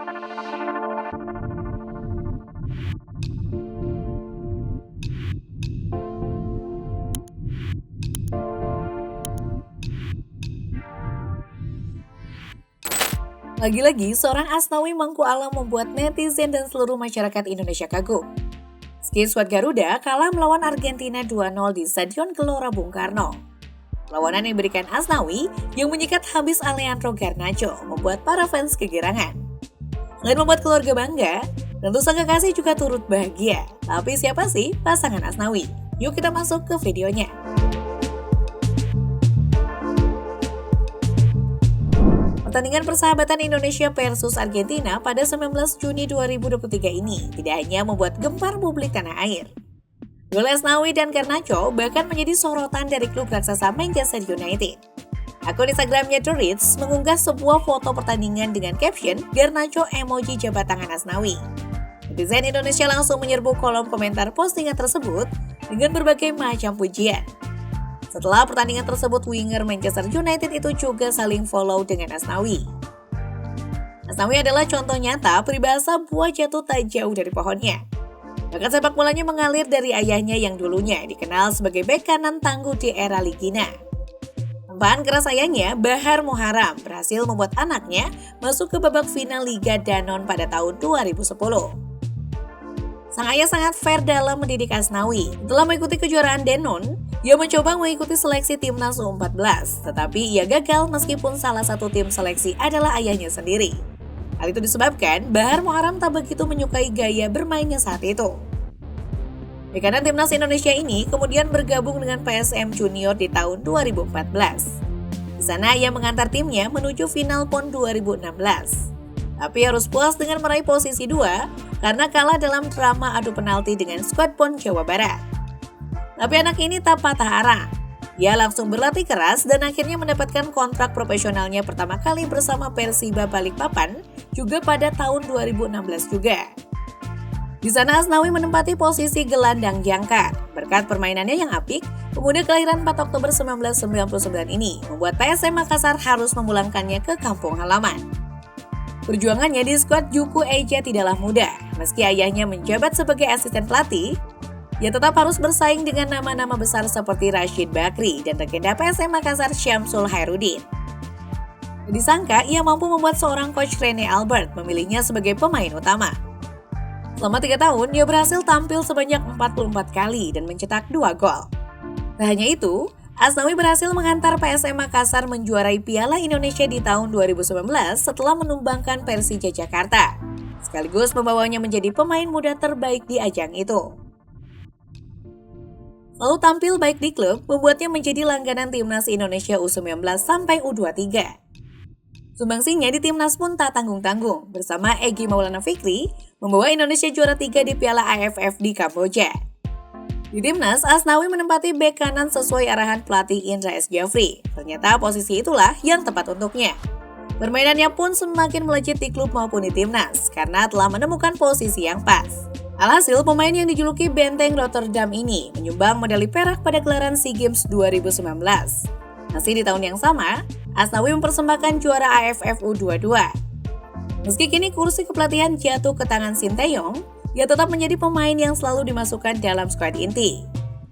Lagi-lagi, seorang Asnawi Mangku Alam membuat netizen dan seluruh masyarakat Indonesia kagum. Ski Squad Garuda kalah melawan Argentina 2-0 di Stadion Gelora Bung Karno. Lawanan yang diberikan Asnawi yang menyikat habis Alejandro Garnacho membuat para fans kegirangan. Selain membuat keluarga bangga, tentu sang kekasih juga turut bahagia. Tapi siapa sih pasangan Asnawi? Yuk kita masuk ke videonya. Pertandingan persahabatan Indonesia versus Argentina pada 19 Juni 2023 ini tidak hanya membuat gempar publik tanah air. Gol Asnawi dan Garnacho bahkan menjadi sorotan dari klub raksasa Manchester United. Akun Instagramnya The Reds mengunggah sebuah foto pertandingan dengan caption Garnacho emoji jabat tangan Asnawi. Netizen Indonesia langsung menyerbu kolom komentar postingan tersebut dengan berbagai macam pujian. Setelah pertandingan tersebut, winger Manchester United itu juga saling follow dengan Asnawi. Asnawi adalah contoh nyata peribahasa buah jatuh tak jauh dari pohonnya. Bakat sepak bolanya mengalir dari ayahnya yang dulunya dikenal sebagai bek kanan tangguh di era Ligina. Tempaan keras ayahnya, Bahar Muharam, berhasil membuat anaknya masuk ke babak final Liga Danon pada tahun 2010. Sang ayah sangat fair dalam mendidik Asnawi. Setelah mengikuti kejuaraan Danon, ia mencoba mengikuti seleksi timnas U14, tetapi ia gagal meskipun salah satu tim seleksi adalah ayahnya sendiri. Hal itu disebabkan Bahar Muharam tak begitu menyukai gaya bermainnya saat itu. Bek kanan timnas Indonesia ini kemudian bergabung dengan PSM Junior di tahun 2014. Di sana ia mengantar timnya menuju final PON 2016. Tapi harus puas dengan meraih posisi 2 karena kalah dalam drama adu penalti dengan skuad PON Jawa Barat. Tapi anak ini tak patah arang. Ia langsung berlatih keras dan akhirnya mendapatkan kontrak profesionalnya pertama kali bersama Persiba Balikpapan juga pada tahun 2016 juga. Di sana Asnawi menempati posisi gelandang jangkar. Berkat permainannya yang apik, pemuda kelahiran 4 Oktober 1999 ini membuat PSM Makassar harus memulangkannya ke kampung halaman. Perjuangannya di skuad Juku Eja tidaklah mudah. Meski ayahnya menjabat sebagai asisten pelatih, ia tetap harus bersaing dengan nama-nama besar seperti Rashid Bakri dan legenda PSM Makassar Syamsul Hairudin. Disangka ia mampu membuat seorang coach Rene Albert memilihnya sebagai pemain utama. Selama 3 tahun, ia berhasil tampil sebanyak 44 kali dan mencetak 2 gol. Tak hanya itu, Asnawi berhasil mengantar PSM Makassar menjuarai Piala Indonesia di tahun 2019 setelah menumbangkan Persija Jakarta, sekaligus membawanya menjadi pemain muda terbaik di ajang itu. Lalu tampil baik di klub, membuatnya menjadi langganan timnas Indonesia U19 sampai U23. Sumbangsinya di timnas pun tak tanggung-tanggung, bersama Egy Maulana Fikri membawa Indonesia juara 3 di Piala AFF di Kamboja. Di timnas, Asnawi menempati bek kanan sesuai arahan pelatih Indra S. Jafri. Ternyata posisi itulah yang tepat untuknya. Permainannya pun semakin melejit di klub maupun di timnas, karena telah menemukan posisi yang pas. Alhasil, pemain yang dijuluki Benteng Rotterdam ini menyumbang medali perak pada gelaran SEA Games 2019. Masih di tahun yang sama, Asnawi mempersembahkan juara AFF U22. Meski kini kursi kepelatihan jatuh ke tangan Sinteyong, ia tetap menjadi pemain yang selalu dimasukkan dalam skuad inti.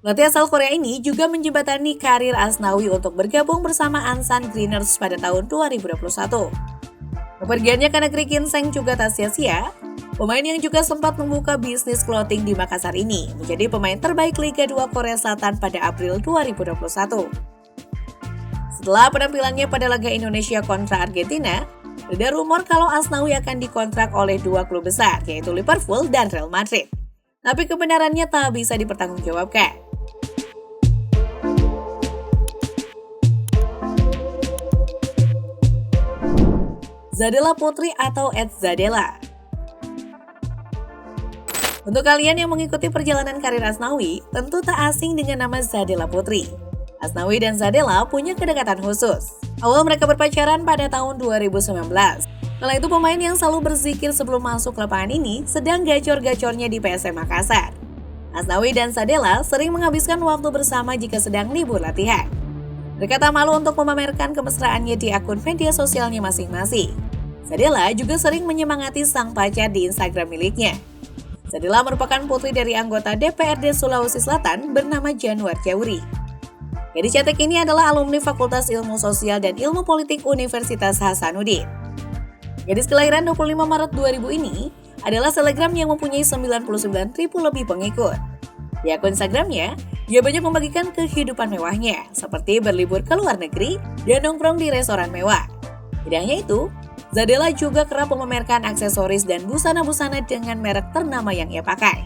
Pelatih asal Korea ini juga menjembatani karir Asnawi untuk bergabung bersama Ansan Greeners pada tahun 2021. Kepergiannya ke negeri ginseng juga tak sia-sia. Pemain yang juga sempat membuka bisnis clothing di Makassar ini menjadi pemain terbaik Liga 2 Korea Selatan pada April 2021. Setelah penampilannya pada laga Indonesia kontra Argentina, ada rumor kalau Asnawi akan dikontrak oleh 2 klub besar, yaitu Liverpool dan Real Madrid. Tapi kebenarannya tak bisa dipertanggungjawabkan. Zadela Putri atau Zadela. Untuk kalian yang mengikuti perjalanan karir Asnawi, tentu tak asing dengan nama Zadela Putri. Asnawi dan Zadela punya kedekatan khusus. Awal mereka berpacaran pada tahun 2019. Kala itu pemain yang selalu berzikir sebelum masuk lapangan ini sedang gacor-gacornya di PSM Makassar. Asnawi dan Zadela sering menghabiskan waktu bersama jika sedang libur latihan. Mereka tak malu untuk memamerkan kemesraannya di akun media sosialnya masing-masing. Zadella juga sering menyemangati sang pacar di Instagram miliknya. Zadella merupakan putri dari anggota DPRD Sulawesi Selatan bernama Januar Chauri. Gadis cantik ini adalah alumni Fakultas Ilmu Sosial dan Ilmu Politik Universitas Hasanuddin. Gadis kelahiran 25 Maret 2000 ini adalah selebgram yang mempunyai 99.000 lebih pengikut. Di akun Instagramnya, dia banyak membagikan kehidupan mewahnya, seperti berlibur ke luar negeri dan nongkrong di restoran mewah. Tidak hanya itu, Zadella juga kerap memamerkan aksesoris dan busana-busana dengan merek ternama yang ia pakai.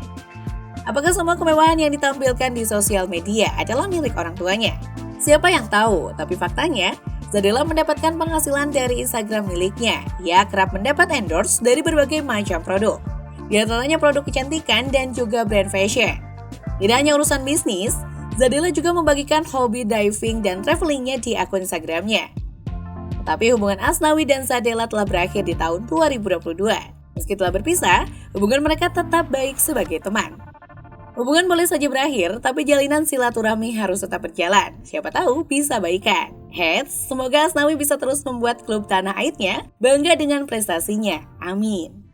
Apakah semua kemewahan yang ditampilkan di sosial media adalah milik orang tuanya? Siapa yang tahu, tapi faktanya, Zadella mendapatkan penghasilan dari Instagram miliknya. Ia kerap mendapat endorse dari berbagai macam produk, di antaranya produk kecantikan dan juga brand fashion. Tidak hanya urusan bisnis, Zadella juga membagikan hobi diving dan travelingnya di akun Instagramnya. Tapi hubungan Asnawi dan Zadella telah berakhir di tahun 2022. Meski telah berpisah, hubungan mereka tetap baik sebagai teman. Hubungan boleh saja berakhir, tapi jalinan silaturahmi harus tetap berjalan. Siapa tahu bisa baikan. Semoga Asnawi bisa terus membuat klub tanah airnya bangga dengan prestasinya. Amin.